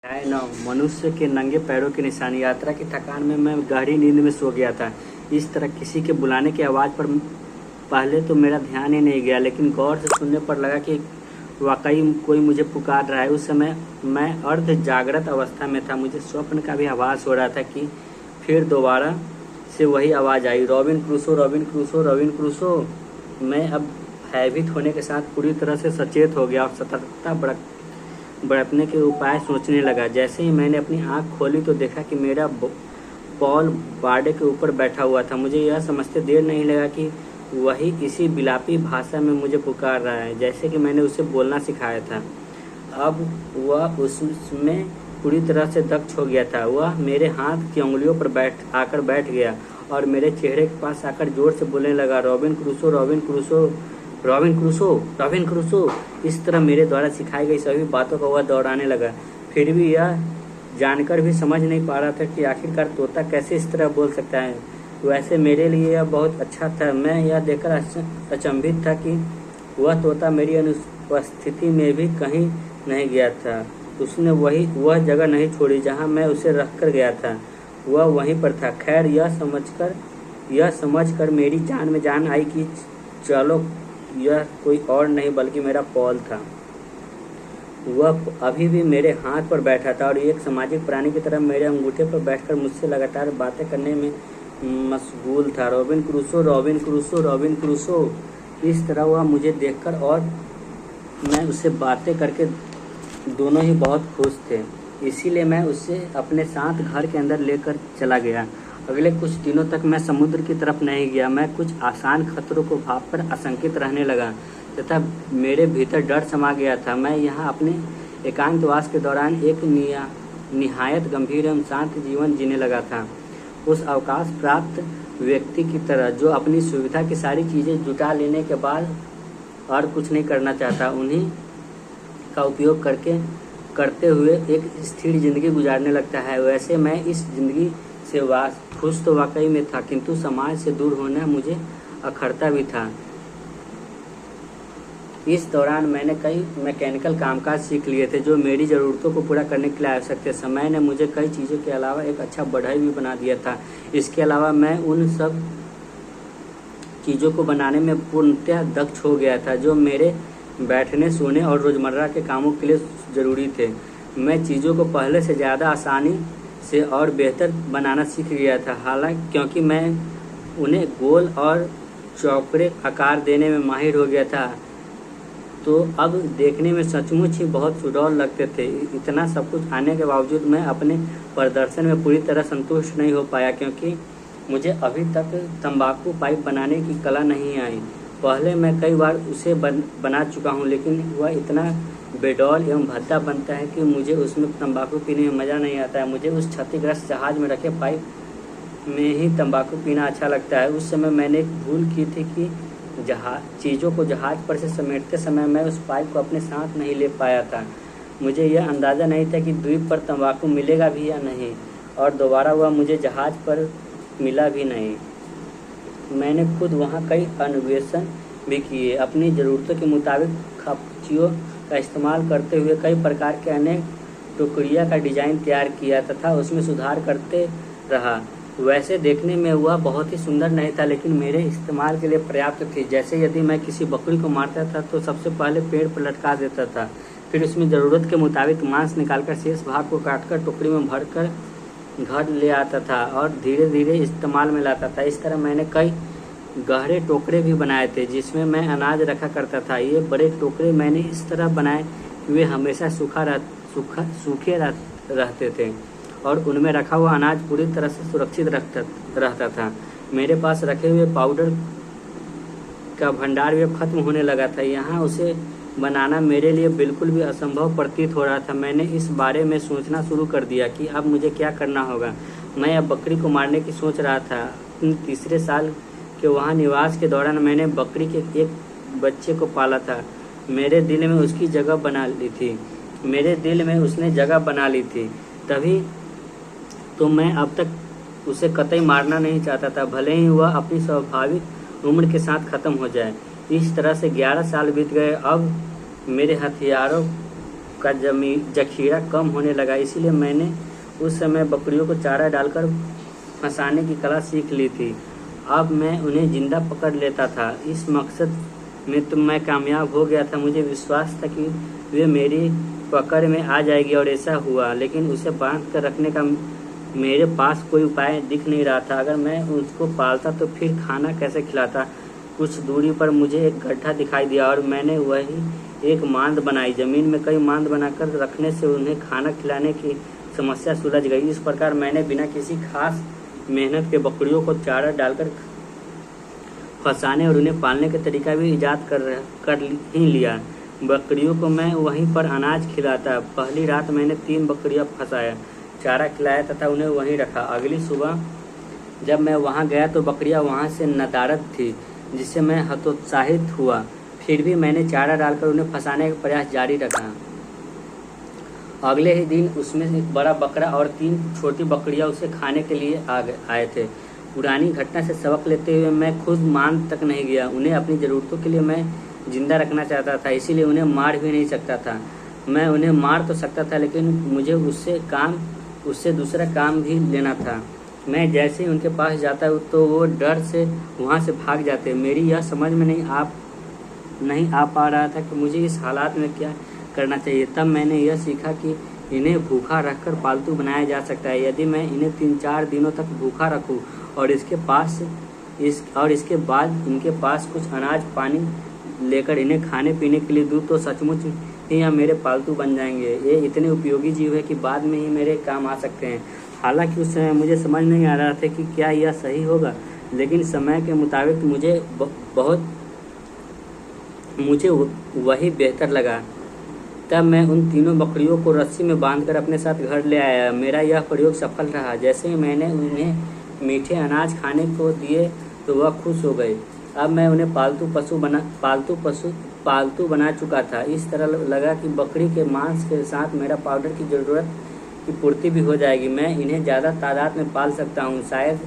है न मनुष्य के नंगे पैरों की निशानी। यात्रा की थकान में मैं गहरी नींद में सो गया था। इस तरह किसी के बुलाने की आवाज़ पर पहले तो मेरा ध्यान ही नहीं गया, लेकिन गौर से सुनने पर लगा कि वाकई कोई मुझे पुकार रहा है। उस समय मैं अर्ध जागृत अवस्था में था। मुझे स्वप्न का भी आभास हो रहा था कि फिर दोबारा से वही आवाज़ आई, Robin Crusoe, Robin Crusoe, Robin Crusoe. मैं अब भयभीत होने के साथ पूरी तरह से सचेत हो गया और सतर्कता बरतने के उपाय सोचने लगा। जैसे ही मैंने अपनी आंख खोली तो देखा कि मेरा पॉल बाड़े के ऊपर बैठा हुआ था। मुझे यह समझते देर नहीं लगा कि वही इसी बिलापी भाषा में मुझे पुकार रहा है, जैसे कि मैंने उसे बोलना सिखाया था। अब वह उसमें पूरी तरह से दक्ष हो गया था। वह मेरे हाथ की उंगलियों पर आकर बैठ गया और मेरे चेहरे के पास आकर जोर से बोलने लगा, robin Crusoe, Robin Crusoe, Robin Crusoe, Robin Crusoe. इस तरह मेरे द्वारा सिखाई गई सभी बातों को वह दोहराने लगा। फिर भी यह जानकर भी समझ नहीं पा रहा था कि आखिरकार तोता कैसे इस तरह बोल सकता है। वैसे मेरे लिए यह बहुत अच्छा था। मैं यह देखकर अचंभित था कि वह तोता मेरी अनुपस्थिति में भी कहीं नहीं गया था। उसने वह जगह नहीं छोड़ी जहाँ मैं उसे रख कर गया था। वह वहीं पर था। खैर, यह समझकर मेरी जान में जान आई कि चलो, यह कोई और नहीं बल्कि मेरा पॉल था। वह अभी भी मेरे हाथ पर बैठा था और एक सामाजिक प्राणी की तरह मेरे अंगूठे पर बैठकर मुझसे लगातार बातें करने में मशगूल था। Robin Crusoe, Robin Crusoe, Robin Crusoe. इस तरह वह मुझे देखकर और मैं उससे बातें करके दोनों ही बहुत खुश थे। इसीलिए मैं उसे अपने साथ घर के अंदर लेकर चला गया। अगले कुछ दिनों तक मैं समुद्र की तरफ नहीं गया। मैं कुछ आसान खतरों को भांपकर आशंकित रहने लगा तथा मेरे भीतर डर समा गया था। मैं यहाँ अपने एकांतवास के दौरान एक निहायत गंभीर एवं शांत जीवन जीने लगा था। उस अवकाश प्राप्त व्यक्ति की तरह जो अपनी सुविधा की सारी चीज़ें जुटा लेने के बाद और कुछ नहीं करना चाहता, उन्हीं का उपयोग करते हुए एक स्थिर जिंदगी गुजारने लगता है। वैसे मैं इस जिंदगी से खुश तो वाकई में था, किंतु समाज से दूर होना मुझे अखरता भी था। इस दौरान मैंने कई मैकेनिकल कामकाज सीख लिए थे जो मेरी ज़रूरतों को पूरा करने के लिए आवश्यक थे। समय ने मुझे कई चीज़ों के अलावा एक अच्छा बढ़ई भी बना दिया था। इसके अलावा मैं उन सब चीज़ों को बनाने में पूर्णतः दक्ष हो गया था जो मेरे बैठने, सोने और रोज़मर्रा के कामों के लिए ज़रूरी थे। मैं चीज़ों को पहले से ज़्यादा आसानी से और बेहतर बनाना सीख गया था। हालांकि क्योंकि मैं उन्हें गोल और चौकड़े आकार देने में माहिर हो गया था, तो अब देखने में सचमुच ही बहुत सुडौल लगते थे। इतना सब कुछ आने के बावजूद मैं अपने प्रदर्शन में पूरी तरह संतुष्ट नहीं हो पाया, क्योंकि मुझे अभी तक तंबाकू पाइप बनाने की कला नहीं आई। पहले मैं कई बार उसे बना चुका हूँ, लेकिन वह इतना बेडौल एवं भद्दा बनता है कि मुझे उसमें तंबाकू पीने में मज़ा नहीं आता है। मुझे उस क्षतिग्रस्त जहाज में रखे पाइप में ही तंबाकू पीना अच्छा लगता है। उस समय मैंने एक भूल की थी कि चीज़ों को जहाज पर से समेटते समय मैं उस पाइप को अपने साथ नहीं ले पाया था। मुझे यह अंदाज़ा नहीं था कि द्वीप पर तंबाकू मिलेगा भी या नहीं, और दोबारा वह मुझे जहाज पर मिला भी नहीं। मैंने खुद वहाँ कई अन्वेषण भी किए। अपनी ज़रूरतों के मुताबिक खपचियों का इस्तेमाल करते हुए कई प्रकार के अनेक टुकड़िया का डिज़ाइन तैयार किया तथा उसमें सुधार करते रहा। वैसे देखने में वह बहुत ही सुंदर नहीं था, लेकिन मेरे इस्तेमाल के लिए पर्याप्त थी। जैसे यदि मैं किसी बकरी को मारता था तो सबसे पहले पेड़ पर लटका देता था, फिर उसमें ज़रूरत के मुताबिक मांस निकालकर शेष भाग को काटकर टुकड़ी में भरकर घर ले आता था और धीरे धीरे इस्तेमाल में लाता था। इस तरह मैंने कई गहरे टोकरे भी बनाए थे जिसमें मैं अनाज रखा करता था। ये बड़े टोकरे मैंने इस तरह बनाए कि वे हमेशा सूखे रहते थे और उनमें रखा हुआ अनाज पूरी तरह से सुरक्षित रहता था। मेरे पास रखे हुए पाउडर का भंडार भी अब खत्म होने लगा था। यहाँ उसे बनाना मेरे लिए बिल्कुल भी असंभव प्रतीत हो रहा था। मैंने इस बारे में सोचना शुरू कर दिया कि अब मुझे क्या करना होगा। मैं अब बकरी को मारने की सोच रहा था। अपने तीसरे साल के वहाँ निवास के दौरान मैंने बकरी के एक बच्चे को पाला था। मेरे दिल में उसने जगह बना ली थी। तभी तो मैं अब तक उसे कतई मारना नहीं चाहता था, भले ही वह अपनी स्वाभाविक उम्र के साथ ख़त्म हो जाए। इस तरह से 11 साल बीत गए। अब मेरे हथियारों का जखीरा कम होने लगा, इसीलिए मैंने उस समय बकरियों को चारा डालकर फंसाने की कला सीख ली थी। अब मैं उन्हें जिंदा पकड़ लेता था। इस मकसद में तो मैं कामयाब हो गया था। मुझे विश्वास था कि वे मेरी पकड़ में आ जाएगी और ऐसा हुआ, लेकिन उसे बांध कर रखने का मेरे पास कोई उपाय दिख नहीं रहा था। अगर मैं उसको पालता तो फिर खाना कैसे खिलाता। कुछ दूरी पर मुझे एक गड्ढा दिखाई दिया और मैंने वही एक मांद बनाई। जमीन में कई मांद बनाकर रखने से उन्हें खाना खिलाने की समस्या सुलझ गई। इस प्रकार मैंने बिना किसी खास मेहनत के बकरियों को चारा डालकर फंसाने और उन्हें पालने का तरीका भी ईजाद कर ही लिया। बकरियों को मैं वहीं पर अनाज खिलाता। पहली रात मैंने 3 बकरियां फंसाया, चारा खिलाया तथा उन्हें वहीं रखा। अगली सुबह जब मैं वहां गया तो बकरियां वहां से नदारद थी, जिससे मैं हतोत्साहित हुआ। फिर भी मैंने चारा डालकर उन्हें फंसाने का प्रयास जारी रखा। अगले ही दिन उसमें एक बड़ा बकरा और 3 छोटी बकरियां उसे खाने के लिए आए थे। पुरानी घटना से सबक लेते हुए मैं खुद मान तक नहीं गया। उन्हें अपनी ज़रूरतों के लिए मैं जिंदा रखना चाहता था, इसीलिए उन्हें मार भी नहीं सकता था। मैं उन्हें मार तो सकता था, लेकिन मुझे उससे दूसरा काम भी लेना था। मैं जैसे ही उनके पास जाता तो वो डर से वहाँ से भाग जाते। मेरी यह समझ में नहीं आ पा रहा था कि मुझे इस हालात में क्या करना चाहिए। तब मैंने यह सीखा कि इन्हें भूखा रखकर पालतू बनाया जा सकता है। यदि मैं इन्हें 3-4 दिनों तक भूखा रखूं और इसके बाद इनके पास कुछ अनाज पानी लेकर इन्हें खाने पीने के लिए दूँ तो सचमुच ही यह मेरे पालतू बन जाएंगे। ये इतने उपयोगी जीव है कि बाद में ही मेरे काम आ सकते हैं। हालांकि उस समय मुझे समझ नहीं आ रहा था कि क्या यह सही होगा, लेकिन समय के मुताबिक मुझे वही बेहतर लगा। तब मैं उन 3 बकरियों को रस्सी में बांधकर अपने साथ घर ले आया। मेरा यह प्रयोग सफल रहा। जैसे ही मैंने उन्हें मीठे अनाज खाने को दिए तो वह खुश हो गए। अब मैं उन्हें पालतू बना चुका था। इस तरह लगा कि बकरी के मांस के साथ मेरा पाउडर की ज़रूरत की पूर्ति भी हो जाएगी। मैं इन्हें ज़्यादा तादाद में पाल सकता हूँ। शायद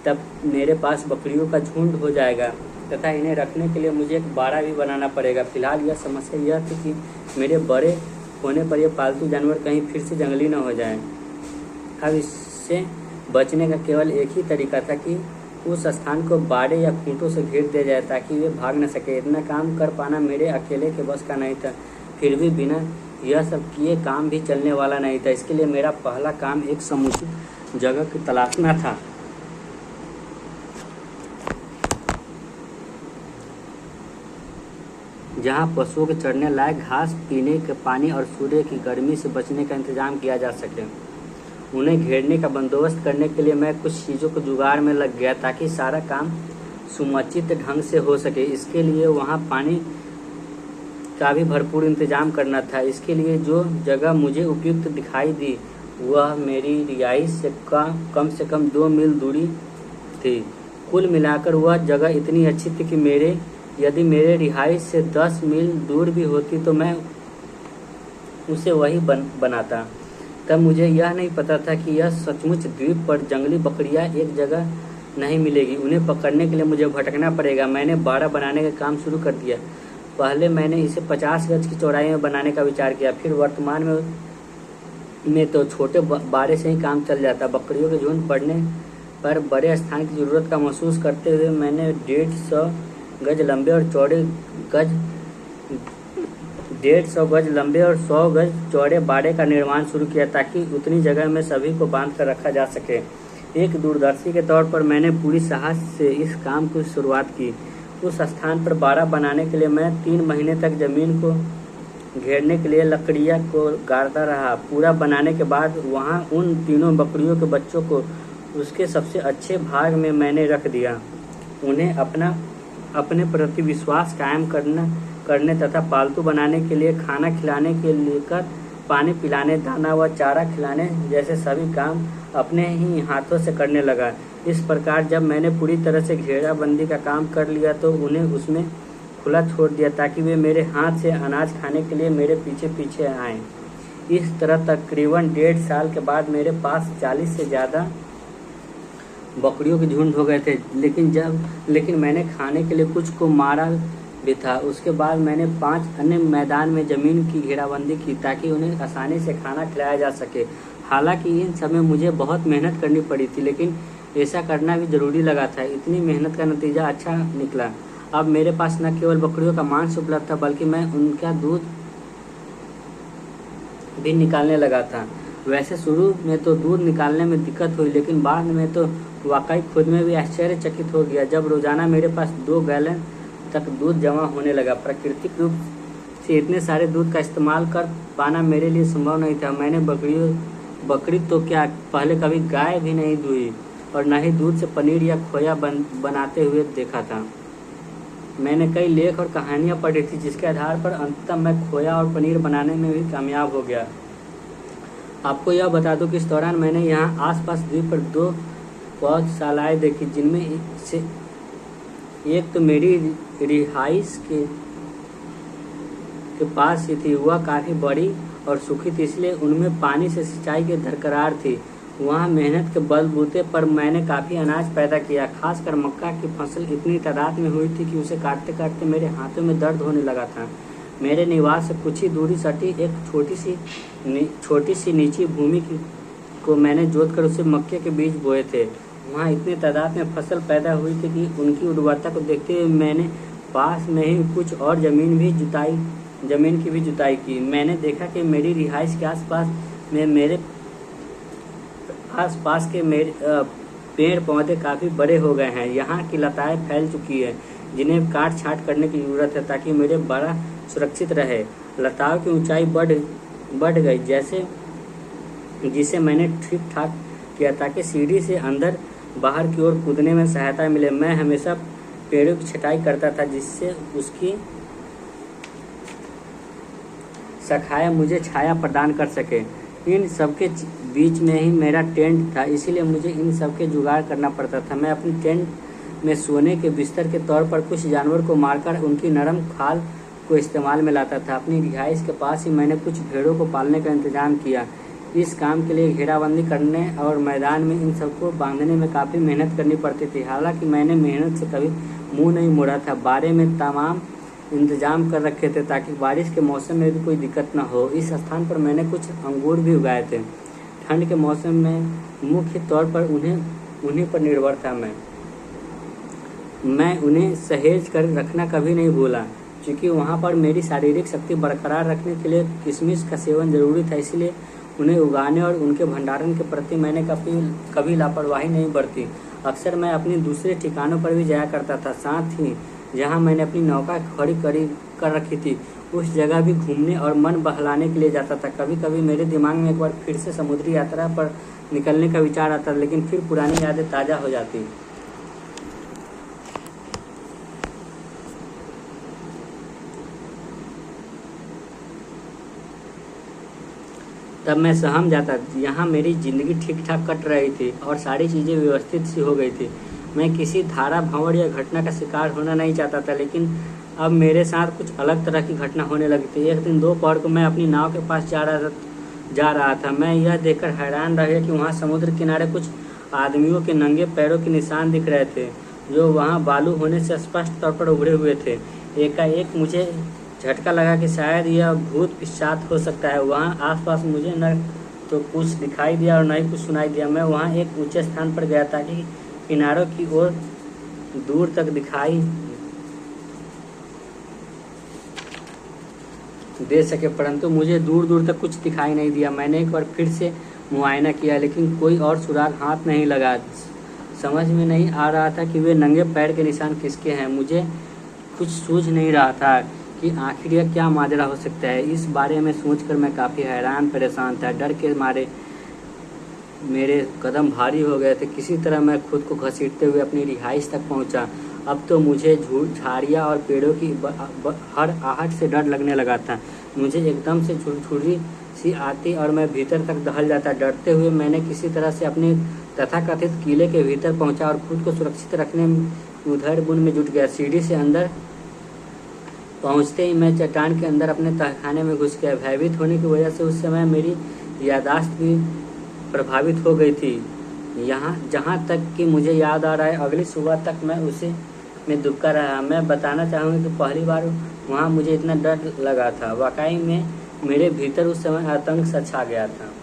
तब मेरे पास बकरियों का झुंड हो जाएगा तथा इन्हें रखने के लिए मुझे एक बाड़ा भी बनाना पड़ेगा। फिलहाल यह समस्या यह थी कि मेरे बड़े होने पर यह पालतू जानवर कहीं फिर से जंगली न हो जाए। अब इससे बचने का केवल एक ही तरीका था कि उस स्थान को बाड़े या खूंटों से घेर दिया जाए ताकि वे भाग न सके। इतना काम कर पाना मेरे अकेले के बस का नहीं था। फिर भी बिना यह सब किए काम भी चलने वाला नहीं था। इसके लिए मेरा पहला काम एक समुचित जगह की तलाशना था, जहाँ पशुओं के चढ़ने लायक घास, पीने के पानी और सूर्य की गर्मी से बचने का इंतजाम किया जा सके। उन्हें घेरने का बंदोबस्त करने के लिए मैं कुछ चीज़ों को जुगाड़ में लग गया ताकि सारा काम सुमचित ढंग से हो सके। इसके लिए वहाँ पानी का भी भरपूर इंतजाम करना था। इसके लिए जो जगह मुझे उपयुक्त दिखाई दी वह मेरी रिहाइश से कम 2 मील दूरी थी। कुल मिलाकर वह जगह इतनी अच्छी थी कि यदि मेरे रिहाइश से 10 मील दूर भी होती तो मैं उसे वही बनाता। तब मुझे यह नहीं पता था कि यह सचमुच द्वीप पर जंगली बकरियां एक जगह नहीं मिलेगी। उन्हें पकड़ने के लिए मुझे भटकना पड़ेगा। मैंने बाड़ा बनाने का काम शुरू कर दिया। पहले मैंने इसे 50 गज की चौड़ाई में बनाने का विचार किया। फिर वर्तमान में तो छोटे बाड़े से ही काम चल जाता। बकरियों के झुंड पड़ने पर बड़े स्थान की ज़रूरत का महसूस करते हुए मैंने 150 गज लंबे और 100 गज चौड़े बाड़े का निर्माण शुरू किया ताकि उतनी जगह में सभी को बांध कर रखा जा सके। एक दूरदर्शी के तौर पर मैंने पूरी साहस से इस काम की शुरुआत की। उस स्थान पर बाड़ा बनाने के लिए मैं 3 महीने तक जमीन को घेरने के लिए लकड़ियाँ को गाड़ता रहा। पूरा बनाने के बाद वहाँ उन 3 बकरियों के बच्चों को उसके सबसे अच्छे भाग में मैंने रख दिया। उन्हें अपने प्रति विश्वास कायम करने तथा पालतू बनाने के लिए खाना खिलाने के लेकर पानी पिलाने, दाना व चारा खिलाने जैसे सभी काम अपने ही हाथों से करने लगा। इस प्रकार जब मैंने पूरी तरह से घेराबंदी का काम कर लिया तो उन्हें उसमें खुला छोड़ दिया ताकि वे मेरे हाथ से अनाज खाने के लिए मेरे पीछे पीछे आएं। इस तरह तकरीबन 1.5 साल के बाद मेरे पास 40 से ज़्यादा बकरियों के झुंड हो गए थे। लेकिन मैंने खाने के लिए कुछ को भी था। उसके बाद मैंने 5 अन्य मैदान में ज़मीन की घेराबंदी की ताकि उन्हें आसानी से खाना खिलाया जा सके। हालांकि इन सब में मुझे बहुत मेहनत करनी पड़ी थी, लेकिन ऐसा करना भी ज़रूरी लगा था। इतनी मेहनत का नतीजा अच्छा निकला। अब मेरे पास न केवल बकरियों का मांस उपलब्ध था, बल्कि मैं उनका दूध भी निकालने लगा था। वैसे शुरू में तो दूध निकालने में दिक्कत हुई, लेकिन बाद में तो वाकई खुद में भी आश्चर्यचकित हो गया जब रोज़ाना मेरे पास 2 गैलन तक दूध जमा होने लगा। प्राकृतिक रूप से इतने सारे दूध का इस्तेमाल कर पाना मेरे लिए संभव नहीं था। मैंने बकरी तो क्या, पहले कभी गाय भी नहीं दुही और न ही दूध से पनीर या खोया बनाते हुए देखा था। मैंने कई लेख और कहानियाँ पढ़ी थी, जिसके आधार पर अंततः मैं खोया और पनीर बनाने में भी कामयाब हो गया। आपको यह बता दूं कि इस दौरान मैंने यहाँ आसपास द्वीप पर 2 पौधशालाएँ देखी, जिनमें से एक तो मेरी रिहाइश के पास ही थी। वह काफ़ी बड़ी और सूखी थी, इसलिए उनमें पानी से सिंचाई की दरकार थी। वहाँ मेहनत के बलबूते पर मैंने काफ़ी अनाज पैदा किया। खासकर मक्का की फसल इतनी तादाद में हुई थी कि उसे काटते काटते मेरे हाथों में दर्द होने लगा था। मेरे निवास से कुछ ही दूरी सटी एक छोटी सी नीची भूमि को मैंने जोतकर उसे मक्के के बीज बोए थे। वहाँ इतनी तादाद में फसल पैदा हुई थी कि उनकी उर्वरता को देखते हुए मैंने पास में ही कुछ और ज़मीन की भी जुताई की। मैंने देखा कि मेरी रिहाइश के आसपास के पेड़ पौधे काफ़ी बड़े हो गए हैं। यहाँ की लताएं फैल चुकी है, जिन्हें काट छाँट करने की ज़रूरत है ताकि मेरे बड़ा सुरक्षित रहे। लताओं की ऊंचाई बढ़ गई, जिसे मैंने ठीक ठाक किया ताकि सीढ़ी से अंदर बाहर की ओर कूदने में सहायता मिले। मैं हमेशा पेड़ों की छटाई करता था, जिससे उसकी शाखाएं मुझे छाया प्रदान कर सके। इन सबके बीच में ही मेरा टेंट था, इसीलिए मुझे इन सब के जुगाड़ करना पड़ता था। मैं अपने टेंट में सोने के बिस्तर के तौर पर कुछ जानवर को मारकर उनकी नरम खाल को इस्तेमाल में लाता था। अपनी रिहाइश के पास ही मैंने कुछ भेड़ों को पालने का इंतजाम किया। इस काम के लिए घेराबंदी करने और मैदान में इन सबको बांधने में काफ़ी मेहनत करनी पड़ती थी। हालांकि मैंने मेहनत से कभी मुंह नहीं मोड़ा था। बारे में तमाम इंतजाम कर रखे थे ताकि बारिश के मौसम में भी कोई दिक्कत न हो। इस स्थान पर मैंने कुछ अंगूर भी उगाए थे। ठंड के मौसम में मुख्य तौर पर उन्हीं पर निर्भर था। मैं उन्हें सहेज कर रखना कभी नहीं भूला, क्योंकि वहाँ पर मेरी शारीरिक शक्ति बरकरार रखने के लिए किशमिश का सेवन जरूरी था। इसलिए उन्हें उगाने और उनके भंडारण के प्रति मैंने कभी लापरवाही नहीं बरती। अक्सर मैं अपने दूसरे ठिकानों पर भी जाया करता था। साथ ही जहाँ मैंने अपनी नौका खड़ी कर रखी थी, उस जगह भी घूमने और मन बहलाने के लिए जाता था। कभी कभी मेरे दिमाग में एक बार फिर से समुद्री यात्रा पर निकलने का विचार आता, लेकिन फिर पुरानी यादें ताज़ा हो जाती। तब मैं सहम जाता। यहाँ मेरी ज़िंदगी ठीक ठाक कट रही थी और सारी चीज़ें व्यवस्थित सी हो गई थी। मैं किसी धारा भंवर या घटना का शिकार होना नहीं चाहता था, लेकिन अब मेरे साथ कुछ अलग तरह की घटना होने लगी थी। एक दिन दोपहर को मैं अपनी नाव के पास जा रहा था। मैं यह देखकर हैरान रह गया कि वहाँ समुद्र किनारे कुछ आदमियों के नंगे पैरों के निशान दिख रहे थे, जो वहाँ बालू होने से स्पष्ट तौर पर उभरे हुए थे। एकाएक मुझे झटका लगा कि शायद यह भूत पिशाच हो सकता है। वहाँ आसपास मुझे न तो कुछ दिखाई दिया और न ही कुछ सुनाई दिया। मैं वहाँ एक ऊंचे स्थान पर गया ताकि किनारों की ओर दूर तक दिखाई दे सके, परंतु मुझे दूर दूर तक कुछ दिखाई नहीं दिया। मैंने एक बार फिर से मुआयना किया, लेकिन कोई और सुराग हाथ नहीं लगा। समझ में नहीं आ रहा था कि वे नंगे पैर के निशान किसके हैं। मुझे कुछ सूझ नहीं रहा था कि आखिर यह क्या माजरा हो सकता है। इस बारे में सोचकर मैं काफ़ी हैरान परेशान था। डर के मारे मेरे कदम भारी हो गए थे। किसी तरह मैं खुद को घसीटते हुए अपनी रिहाइश तक पहुंचा। अब तो मुझे झाड़ियाँ और पेड़ों की हर आहट से डर लगने लगा था। मुझे एकदम से झुरझुरी सी आती और मैं भीतर तक दहल जाता। डरते हुए मैंने किसी तरह से अपने तथाकथित किले के भीतर पहुंचा और खुद को सुरक्षित रखने उधर बुन में जुट गया। सीढ़ी से अंदर पहुंचते ही मैं चट्टान के अंदर अपने तहखाने में घुस गया। भयभीत होने की वजह से उस समय मेरी याददाश्त भी प्रभावित हो गई थी। जहाँ तक कि मुझे याद आ रहा है, अगली सुबह तक मैं उसे में दुबका रहा। मैं बताना चाहूँगी कि पहली बार वहाँ मुझे इतना डर लगा था, वाकई में मेरे भीतर उस समय आतंक सा छा गया था।